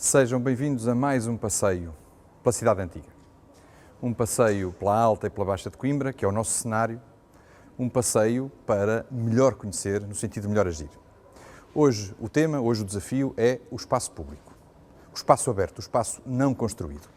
Sejam bem-vindos a mais um passeio pela cidade antiga. Um passeio pela Alta e pela Baixa de Coimbra, que é o nosso cenário. Um passeio para melhor conhecer, no sentido de melhor agir. Hoje o desafio é o espaço público. O espaço aberto, o espaço não construído.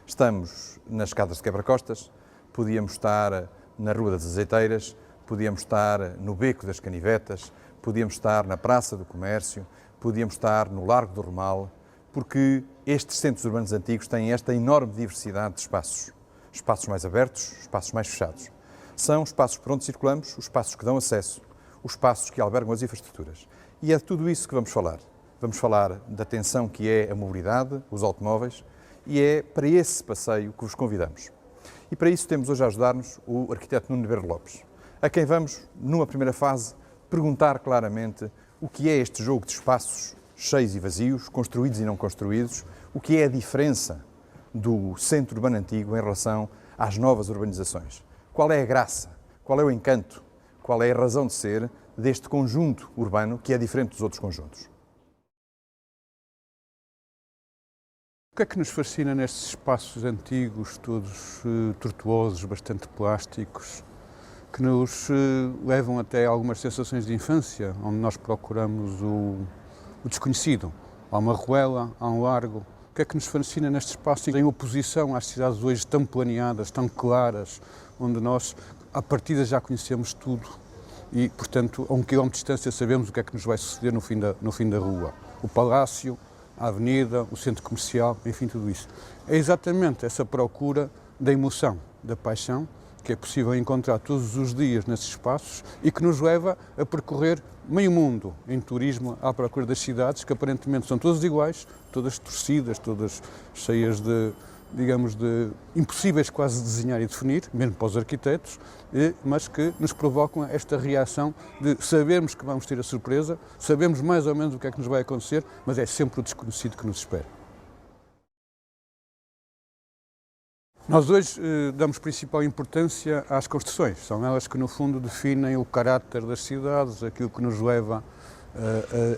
Estamos nas escadas de Quebra-Costas, podíamos estar na Rua das Azeiteiras, podíamos estar no Beco das Canivetas, podíamos estar na Praça do Comércio, podíamos estar no Largo do Romal, porque estes centros urbanos antigos têm esta enorme diversidade de espaços. Espaços mais abertos, espaços mais fechados. São espaços por onde circulamos, os espaços que dão acesso, os espaços que albergam as infraestruturas. E é de tudo isso que vamos falar. Vamos falar da tensão que é a mobilidade, os automóveis, e é para esse passeio que vos convidamos. E para isso temos hoje a ajudar-nos o arquiteto Nuno Neveiro Lopes, a quem vamos, numa primeira fase, perguntar claramente o que é este jogo de espaços cheios e vazios, construídos e não construídos, o que é a diferença do centro urbano antigo em relação às novas urbanizações. Qual é a graça, qual é o encanto, qual é a razão de ser deste conjunto urbano que é diferente dos outros conjuntos. O que é que nos fascina nestes espaços antigos, todos tortuosos, bastante plásticos, que nos levam até algumas sensações de infância, onde nós procuramos o desconhecido? Há uma ruela, há um largo. O que é que nos fascina neste espaço em oposição às cidades hoje tão planeadas, tão claras, onde nós, à partida, já conhecemos tudo e, portanto, a 1 quilómetro de distância sabemos o que é que nos vai suceder no fim da rua. O palácio, a avenida, o centro comercial, enfim, tudo isso. É exatamente essa procura da emoção, da paixão, que é possível encontrar todos os dias nesses espaços e que nos leva a percorrer meio mundo em turismo à procura das cidades, que aparentemente são todas iguais, todas torcidas, todas cheias de, digamos, de impossíveis quase de desenhar e definir, mesmo para os arquitetos, mas que nos provocam esta reação de sabermos que vamos ter a surpresa, sabemos mais ou menos o que é que nos vai acontecer, mas é sempre o desconhecido que nos espera. Nós hoje damos principal importância às construções, são elas que no fundo definem o caráter das cidades, aquilo que nos leva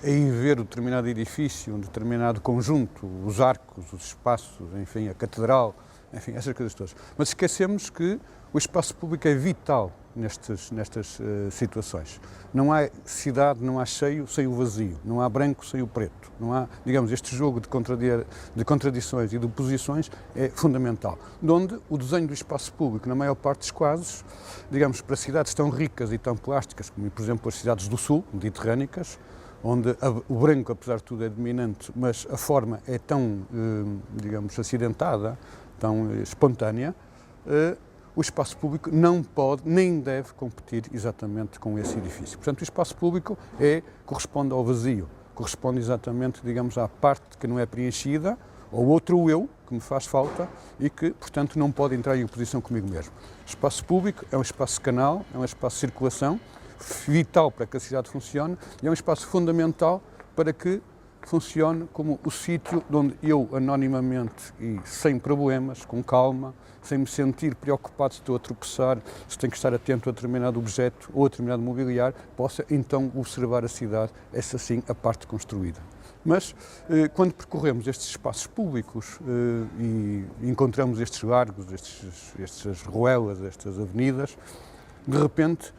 a ir ver um determinado edifício, um determinado conjunto, os arcos, os espaços, enfim, a catedral, enfim, essas coisas todas. Mas esquecemos que o espaço público é vital nestas situações. Não há cidade, não há cheio sem o vazio, não há branco sem o preto. Não há, digamos, este jogo de contradições e de oposições é fundamental. Onde o desenho do espaço público, na maior parte dos casos, digamos, para cidades tão ricas e tão plásticas, como, por exemplo, as cidades do Sul, mediterrânicas, onde o branco, apesar de tudo, é dominante, mas a forma é tão, digamos, acidentada, tão espontânea, o espaço público não pode nem deve competir exatamente com esse edifício. Portanto, o espaço público corresponde ao vazio, corresponde exatamente, digamos, à parte que não é preenchida, ao outro eu, que me faz falta e que, portanto, não pode entrar em oposição comigo mesmo. O espaço público é um espaço canal, é um espaço de circulação, vital para que a cidade funcione e é um espaço fundamental para que funcione como o sítio onde eu, anonimamente e sem problemas, com calma, sem me sentir preocupado se estou a tropeçar, se tenho que estar atento a determinado objeto ou a determinado mobiliário, possa então observar a cidade, essa sim a parte construída. Mas quando percorremos estes espaços públicos e encontramos estes largos, estas ruelas, estas avenidas, de repente,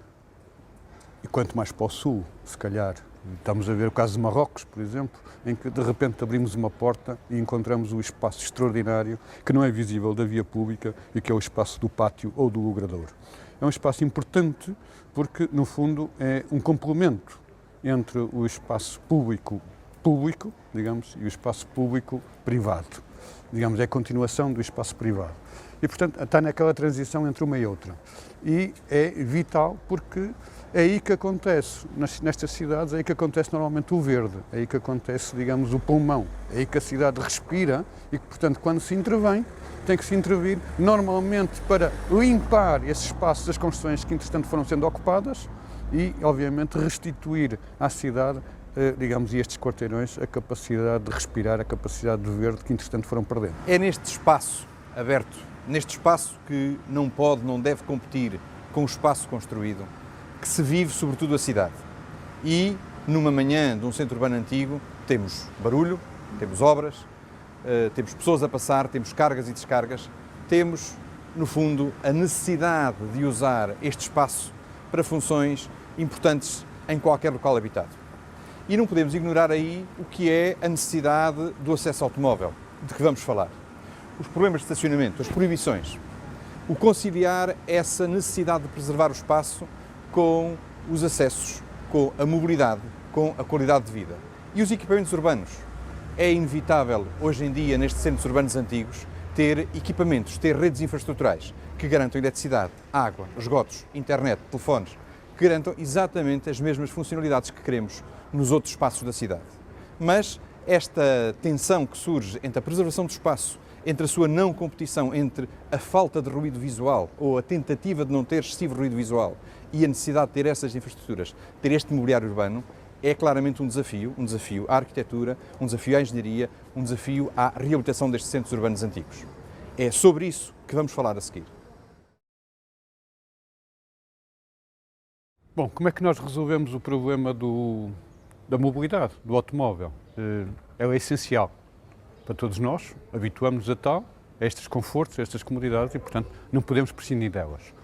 e quanto mais para o sul, se calhar, estamos a ver o caso de Marrocos, por exemplo, em que de repente abrimos uma porta e encontramos um espaço extraordinário que não é visível da via pública e que é o espaço do pátio ou do logrador. É um espaço importante porque, no fundo, é um complemento entre o espaço público, digamos, e o espaço público privado. Digamos, é a continuação do espaço privado. E, portanto, está naquela transição entre uma e outra. E é vital porque é aí que acontece, nestas cidades, é aí que acontece normalmente o verde, é aí que acontece, digamos, o pulmão, é aí que a cidade respira e que, portanto, quando se intervém, tem que se intervir normalmente para limpar esses espaços das construções que, entretanto, foram sendo ocupadas e, obviamente, restituir à cidade, digamos, e estes quarteirões, a capacidade de respirar, a capacidade de verde que, entretanto, foram perdendo. É neste espaço aberto, neste espaço que não pode, não deve competir com o espaço construído, que se vive sobretudo a cidade. E numa manhã de um centro urbano antigo temos barulho, temos obras, temos pessoas a passar, temos cargas e descargas, temos, no fundo, a necessidade de usar este espaço para funções importantes em qualquer local habitado. E não podemos ignorar aí o que é a necessidade do acesso automóvel, de que vamos falar. Os problemas de estacionamento, as proibições, o conciliar essa necessidade de preservar o espaço com os acessos, com a mobilidade, com a qualidade de vida. E os equipamentos urbanos. É inevitável, hoje em dia, nestes centros urbanos antigos, ter equipamentos, ter redes infraestruturais que garantam eletricidade, água, esgotos, internet, telefones, que garantam exatamente as mesmas funcionalidades que queremos nos outros espaços da cidade. Mas esta tensão que surge entre a preservação do espaço, entre a sua não competição, entre a falta de ruído visual ou a tentativa de não ter excessivo ruído visual e a necessidade de ter essas infraestruturas, ter este mobiliário urbano, é claramente um desafio à arquitetura, um desafio à engenharia, um desafio à reabilitação destes centros urbanos antigos. É sobre isso que vamos falar a seguir. Bom, como é que nós resolvemos o problema da mobilidade, do automóvel? Ela é essencial para todos nós, habituamos-nos a tal, a estes confortos, a estas comodidades e, portanto, não podemos prescindir delas.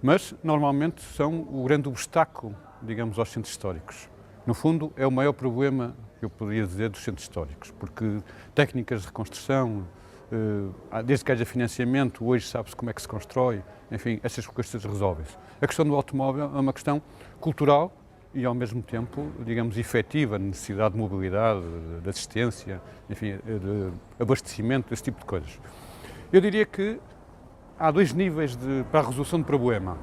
Mas, normalmente, são o grande obstáculo, digamos, aos centros históricos. No fundo, é o maior problema, eu poderia dizer, dos centros históricos, porque técnicas de reconstrução, desde que haja financiamento, hoje sabe-se como é que se constrói, enfim, essas questões resolvem-se. A questão do automóvel é uma questão cultural e, ao mesmo tempo, digamos, efetiva, necessidade de mobilidade, de assistência, enfim, de abastecimento, esse tipo de coisas. Eu diria que há dois níveis para a resolução do problema.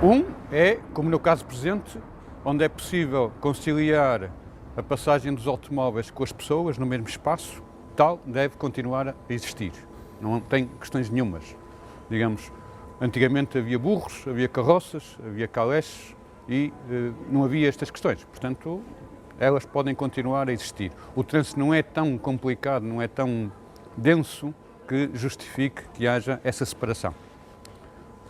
Um é, como no caso presente, onde é possível conciliar a passagem dos automóveis com as pessoas no mesmo espaço, tal deve continuar a existir. Não tem questões nenhumas. Digamos, antigamente havia burros, havia carroças, havia calés e não havia estas questões. Portanto, elas podem continuar a existir. O trânsito não é tão complicado, não é tão denso que justifique que haja essa separação.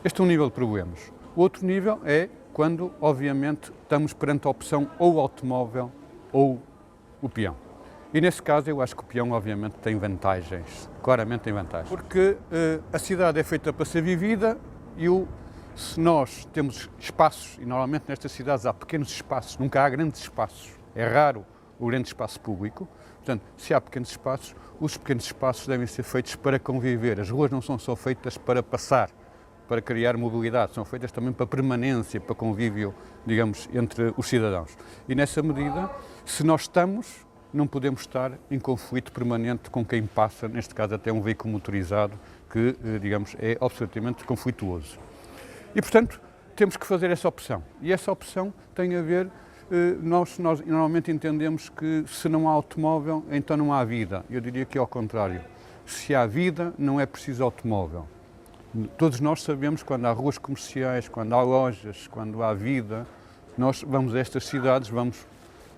Este é um nível de problemas. O outro nível é quando, obviamente, estamos perante a opção ou o automóvel ou o peão. E nesse caso eu acho que o peão, obviamente, tem vantagens, claramente tem vantagens. Porque a cidade é feita para ser vivida e se nós temos espaços, e normalmente nestas cidades há pequenos espaços, nunca há grandes espaços, é raro o grande espaço público, portanto, se há pequenos espaços, os pequenos espaços devem ser feitos para conviver. As ruas não são só feitas para passar, para criar mobilidade, são feitas também para permanência, para convívio, digamos, entre os cidadãos. E nessa medida, se nós estamos, não podemos estar em conflito permanente com quem passa, neste caso até um veículo motorizado, que, digamos, é absolutamente conflituoso. E, portanto, temos que fazer essa opção. E essa opção tem a ver, nós normalmente entendemos que se não há automóvel, então não há vida. Eu diria que é ao contrário. Se há vida, não é preciso automóvel. Todos nós sabemos quando há ruas comerciais, quando há lojas, quando há vida, nós vamos a estas cidades, vamos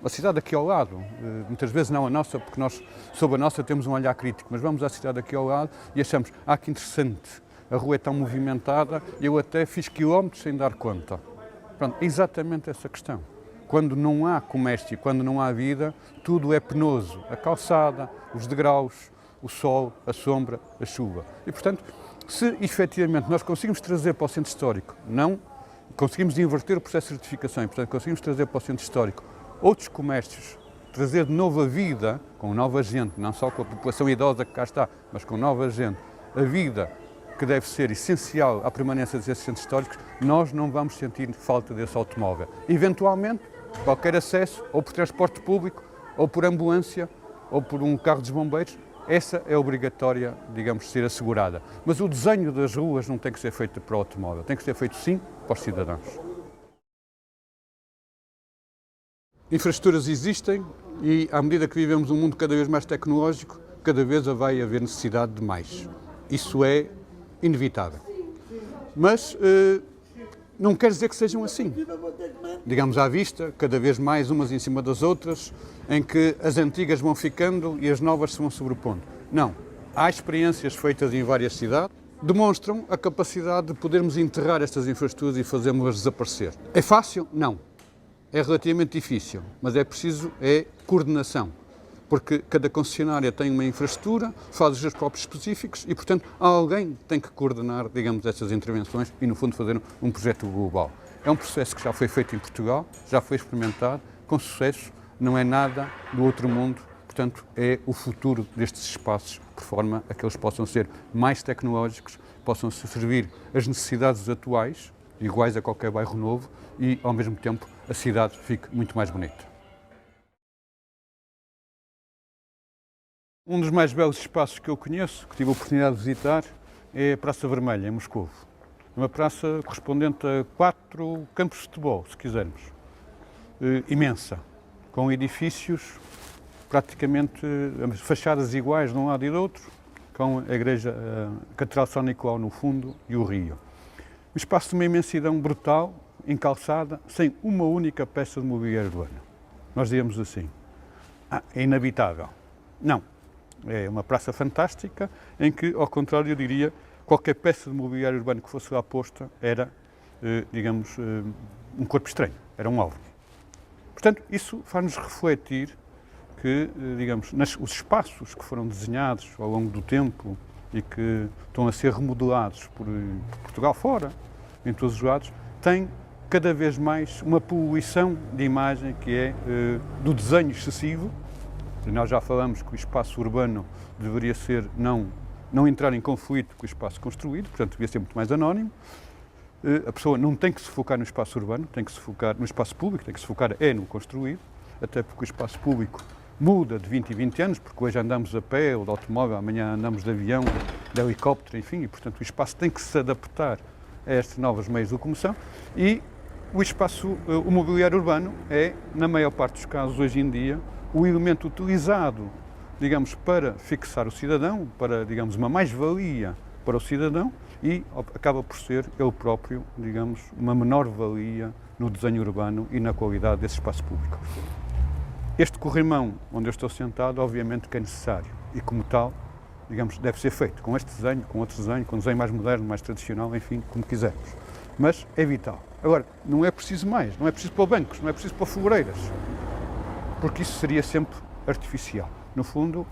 a cidade aqui ao lado, muitas vezes não a nossa, porque nós sobre a nossa temos um olhar crítico, mas vamos à cidade aqui ao lado e achamos, que interessante, a rua é tão movimentada, eu até fiz quilómetros sem dar conta. Pronto, é exatamente essa questão. Quando não há comércio, quando não há vida, tudo é penoso, a calçada, os degraus, o sol, a sombra, a chuva. E, portanto, se efetivamente nós conseguimos trazer para o centro histórico, não conseguimos inverter o processo de certificação e, portanto, conseguimos trazer para o centro histórico outros comércios, trazer de novo a vida, com nova gente, não só com a população idosa que cá está, mas com nova gente, a vida que deve ser essencial à permanência desses centros históricos, nós não vamos sentir falta desse automóvel. Eventualmente, qualquer acesso, ou por transporte público, ou por ambulância, ou por um carro dos bombeiros, essa é obrigatória, digamos, ser assegurada. Mas o desenho das ruas não tem que ser feito para o automóvel, tem que ser feito sim para os cidadãos. Infraestruturas existem e, à medida que vivemos um mundo cada vez mais tecnológico, cada vez vai haver necessidade de mais. Isso é inevitável. Mas não quer dizer que sejam assim. Digamos à vista, cada vez mais umas em cima das outras, em que as antigas vão ficando e as novas se vão sobrepondo. Não. Há experiências feitas em várias cidades que demonstram a capacidade de podermos enterrar estas infraestruturas e fazermos-las desaparecer. É fácil? Não. É relativamente difícil, mas é preciso coordenação. porque cada concessionária tem uma infraestrutura, faz os seus próprios específicos e, portanto, alguém tem que coordenar, digamos, essas intervenções e, no fundo, fazer um projeto global. É um processo que já foi feito em Portugal, já foi experimentado, com sucesso, não é nada do outro mundo, portanto, é o futuro destes espaços, por forma a que eles possam ser mais tecnológicos, possam servir as necessidades atuais, iguais a qualquer bairro novo, e, ao mesmo tempo, a cidade fique muito mais bonita. Um dos mais belos espaços que eu conheço, que tive a oportunidade de visitar, é a Praça Vermelha, em Moscovo. Uma praça correspondente a 4 campos de futebol, se quisermos. Imensa, com edifícios praticamente fachadas iguais de um lado e do outro, com a igreja, a Catedral de São Nicolau no fundo e o rio. Um espaço de uma imensidão brutal, encalçada, sem uma única peça de mobiliário urbano. Nós dizemos assim, é inabitável. Não, é uma praça fantástica em que, ao contrário, eu diria, qualquer peça de mobiliário urbano que fosse lá posta era, digamos, um corpo estranho, era um alvo. Portanto, isso faz-nos refletir que, digamos, os espaços que foram desenhados ao longo do tempo e que estão a ser remodelados por Portugal fora, em todos os lados, têm cada vez mais uma poluição de imagem que é do desenho excessivo. E nós já falamos que o espaço urbano deveria ser não entrar em conflito com o espaço construído, portanto devia ser muito mais anónimo. A pessoa não tem que se focar no espaço urbano, tem que se focar no espaço público, tem que se focar no construído, até porque o espaço público muda de 20 em 20 anos, porque hoje andamos a pé ou de automóvel, amanhã andamos de avião, de helicóptero, enfim, e portanto o espaço tem que se adaptar a estes novos meios de locomoção e o mobiliário urbano é, na maior parte dos casos hoje em dia, o elemento utilizado, digamos, para fixar o cidadão, para, digamos, uma mais-valia para o cidadão e acaba por ser ele próprio, digamos, uma menor-valia no desenho urbano e na qualidade desse espaço público. Este corrimão onde eu estou sentado, obviamente que é necessário e, como tal, digamos, deve ser feito com este desenho, com outro desenho, com um desenho mais moderno, mais tradicional, enfim, como quisermos. Mas é vital. Agora, não é preciso mais, não é preciso pôr bancos, não é preciso pôr fogueiras, porque isso seria sempre artificial. No fundo,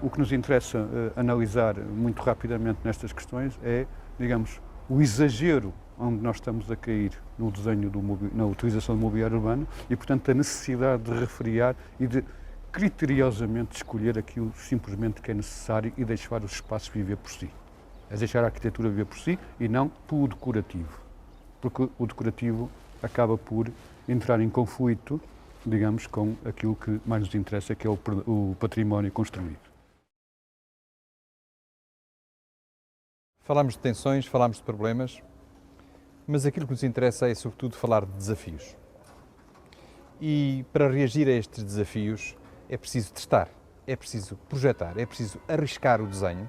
o que nos interessa analisar muito rapidamente nestas questões é, digamos, o exagero onde nós estamos a cair no desenho, na utilização do mobiliário urbano e, portanto, a necessidade de refriar e de criteriosamente escolher aquilo simplesmente que é necessário e deixar os espaços viver por si. É deixar a arquitetura viver por si e não pelo decorativo, porque o decorativo acaba por entrar em conflito, digamos, com aquilo que mais nos interessa, que é o património construído. Falámos de tensões, falámos de problemas, mas aquilo que nos interessa é, sobretudo, falar de desafios. E para reagir a estes desafios é preciso testar, é preciso projetar, é preciso arriscar o desenho,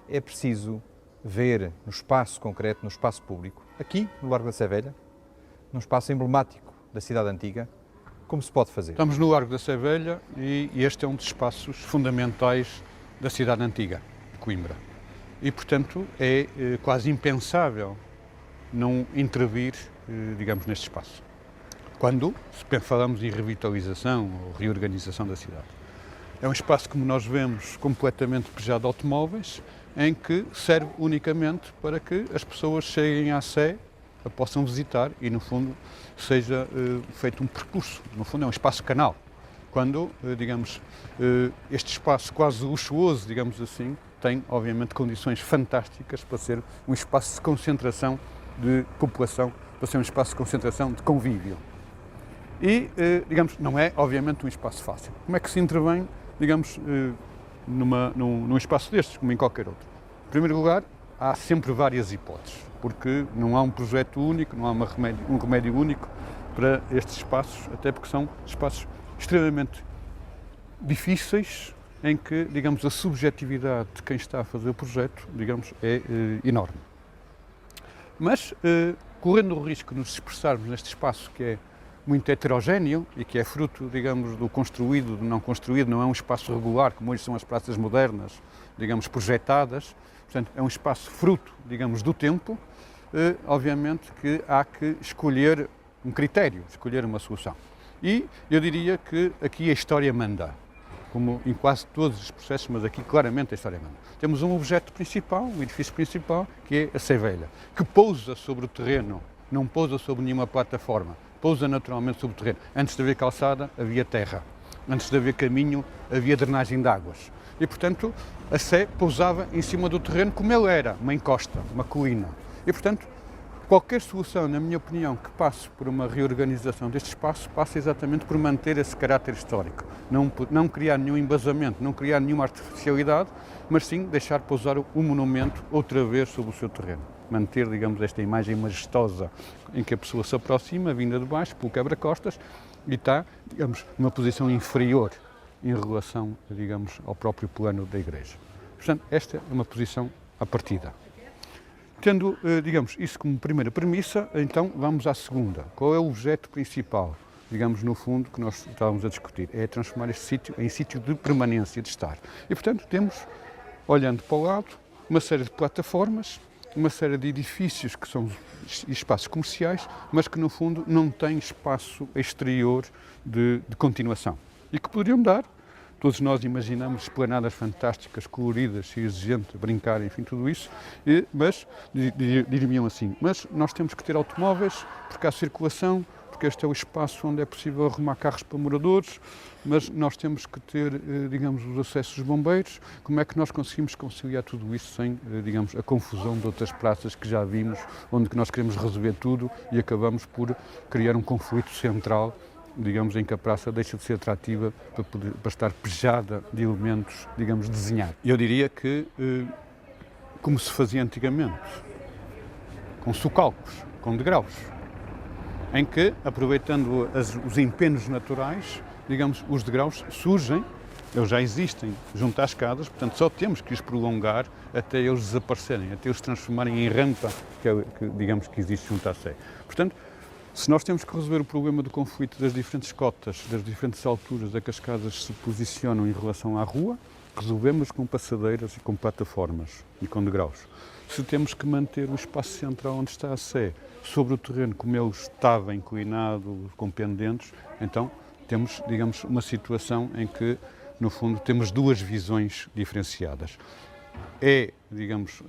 é preciso ver no espaço concreto, no espaço público, aqui no Largo da Sé Velha, num espaço emblemático da cidade antiga, como se pode fazer. Estamos no Largo da Sé Velha e este é um dos espaços fundamentais da cidade antiga, de Coimbra. E, portanto, é quase impensável não intervir, digamos, neste espaço. Quando falamos em revitalização ou reorganização da cidade. É um espaço, como nós vemos, completamente despejado de automóveis, em que serve unicamente para que as pessoas cheguem à Sé, a possam visitar e, no fundo, seja feito um percurso. No fundo, é um espaço canal. Quando, digamos, este espaço quase luxuoso, digamos assim, tem, obviamente, condições fantásticas para ser um espaço de concentração de população, para ser um espaço de concentração de convívio. E, digamos, não é, obviamente, um espaço fácil. Como é que se intervém, digamos, num espaço destes, como em qualquer outro? Em primeiro lugar, há sempre várias hipóteses, porque não há um projeto único, não há um remédio único para estes espaços, até porque são espaços extremamente difíceis, em que, digamos, a subjetividade de quem está a fazer o projeto, digamos, é enorme. Mas, correndo o risco de nos expressarmos neste espaço que é muito heterogéneo e que é fruto, digamos, do construído, do não construído, não é um espaço regular, como hoje são as praças modernas, digamos, projetadas, portanto, é um espaço fruto, digamos, do tempo, obviamente que há que escolher um critério, escolher uma solução. E eu diria que aqui a história manda. como em quase todos os processos, mas aqui claramente a história manda. Temos um objeto principal, um edifício principal, que é a Sé Velha, que pousa sobre o terreno, não pousa sobre nenhuma plataforma, pousa naturalmente sobre o terreno. Antes de haver calçada, havia terra. Antes de haver caminho, havia drenagem de águas. E, portanto, a Sé pousava em cima do terreno como ele era, uma encosta, uma colina. E, portanto, qualquer solução, na minha opinião, que passe por uma reorganização deste espaço, passa exatamente por manter esse caráter histórico. Não criar nenhum embasamento, não criar nenhuma artificialidade, mas sim deixar pousar o monumento outra vez sobre o seu terreno. Manter, digamos, esta imagem majestosa em que a pessoa se aproxima, vinda de baixo, pelo quebra-costas, e está, digamos, numa posição inferior em relação, digamos, ao próprio plano da igreja. Portanto, esta é uma posição à partida. Tendo, digamos, isso como primeira premissa, então vamos à segunda. Qual é o objeto principal, digamos, no fundo, que nós estávamos a discutir? É transformar este sítio em sítio de permanência, de estar. E, portanto, temos, olhando para o lado, uma série de plataformas, uma série de edifícios que são espaços comerciais, mas que, no fundo, não têm espaço exterior de continuação. E que poderiam dar, todos nós imaginamos esplanadas fantásticas, coloridas, cheias de gente, brincar, enfim, tudo isso, mas, diriam assim, mas nós temos que ter automóveis, porque há circulação, porque este é o espaço onde é possível arrumar carros para moradores, mas nós temos que ter, digamos, os acessos dos bombeiros. Como é que nós conseguimos conciliar tudo isso sem, digamos, a confusão de outras praças que já vimos, onde nós queremos resolver tudo e acabamos por criar um conflito central, digamos, em que a praça deixa de ser atrativa para estar pejada de elementos, digamos, desenhados. Eu diria que, como se fazia antigamente, com socalcos, com degraus, em que, aproveitando os empenos naturais, digamos, os degraus surgem, eles já existem junto às escadas, portanto só temos que os prolongar até eles desaparecerem, até eles se transformarem em rampa, digamos, que existe junto à Sé. Portanto, se nós temos que resolver o problema do conflito das diferentes cotas, das diferentes alturas a que as casas se posicionam em relação à rua, resolvemos com passadeiras e com plataformas e com degraus. Se temos que manter o espaço central onde está a Sé sobre o terreno como ele estava inclinado, com pendentes, então temos, digamos, uma situação em que, no fundo, temos duas visões diferenciadas. É, digamos,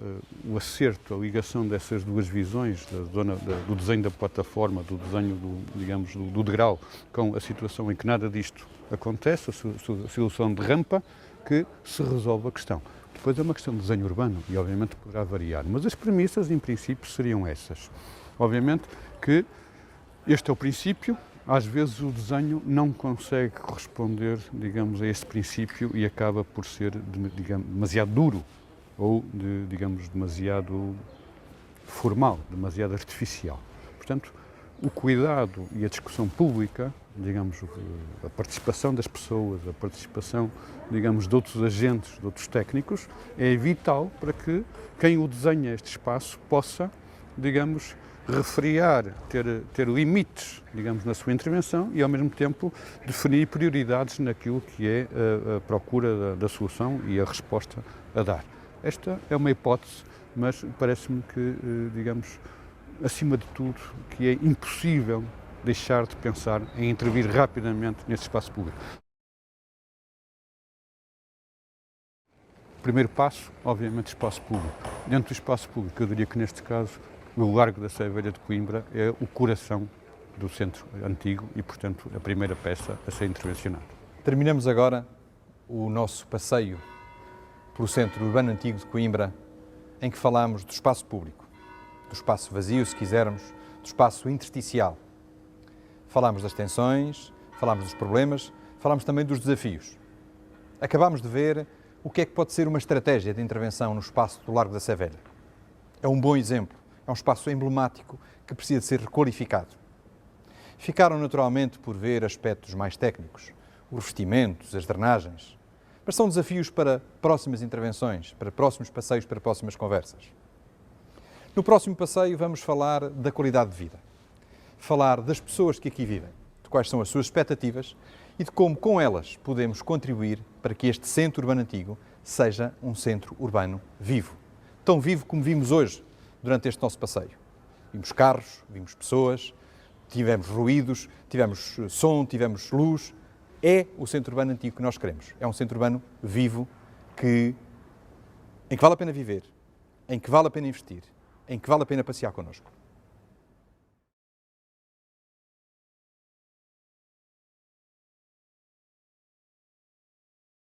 o acerto, a ligação dessas duas visões, do desenho da plataforma, do desenho, digamos, do degrau, com a situação em que nada disto acontece, a solução de rampa, que se resolve a questão. Depois é uma questão de desenho urbano e, obviamente, poderá variar, mas as premissas, em princípio, seriam essas. Obviamente que este é o princípio, às vezes o desenho não consegue corresponder, digamos, a esse princípio e acaba por ser, digamos, demasiado duro ou, digamos, demasiado formal, demasiado artificial. Portanto, o cuidado e a discussão pública, digamos, a participação das pessoas, a participação, digamos, de outros agentes, de outros técnicos, é vital para que quem o desenha este espaço possa, digamos, refriar, ter limites, digamos, na sua intervenção e, ao mesmo tempo, definir prioridades naquilo que é a procura da solução e a resposta a dar. Esta é uma hipótese, mas parece-me que, digamos, acima de tudo, que é impossível deixar de pensar em intervir rapidamente nesse espaço público. O primeiro passo, obviamente, espaço público. Dentro do espaço público, eu diria que, neste caso, o Largo da Sé Velha de Coimbra é o coração do centro antigo e, portanto, a primeira peça a ser intervencionada. Terminamos agora o nosso passeio pelo centro urbano antigo de Coimbra, em que falámos do espaço público, do espaço vazio, se quisermos, do espaço intersticial. Falámos das tensões, falámos dos problemas, falámos também dos desafios. Acabámos de ver o que é que pode ser uma estratégia de intervenção no espaço do Largo da Sé Velha. É um bom exemplo. É um espaço emblemático que precisa de ser requalificado. Ficaram naturalmente por ver aspectos mais técnicos, os revestimentos, as drenagens, mas são desafios para próximas intervenções, para próximos passeios, para próximas conversas. No próximo passeio vamos falar da qualidade de vida, falar das pessoas que aqui vivem, de quais são as suas expectativas e de como com elas podemos contribuir para que este centro urbano antigo seja um centro urbano vivo, tão vivo como vimos hoje, durante este nosso passeio. Vimos carros, vimos pessoas, tivemos ruídos, tivemos som, tivemos luz é o centro urbano antigo que nós queremos. É um centro urbano vivo, em que vale a pena viver, em que vale a pena investir, em que vale a pena passear connosco.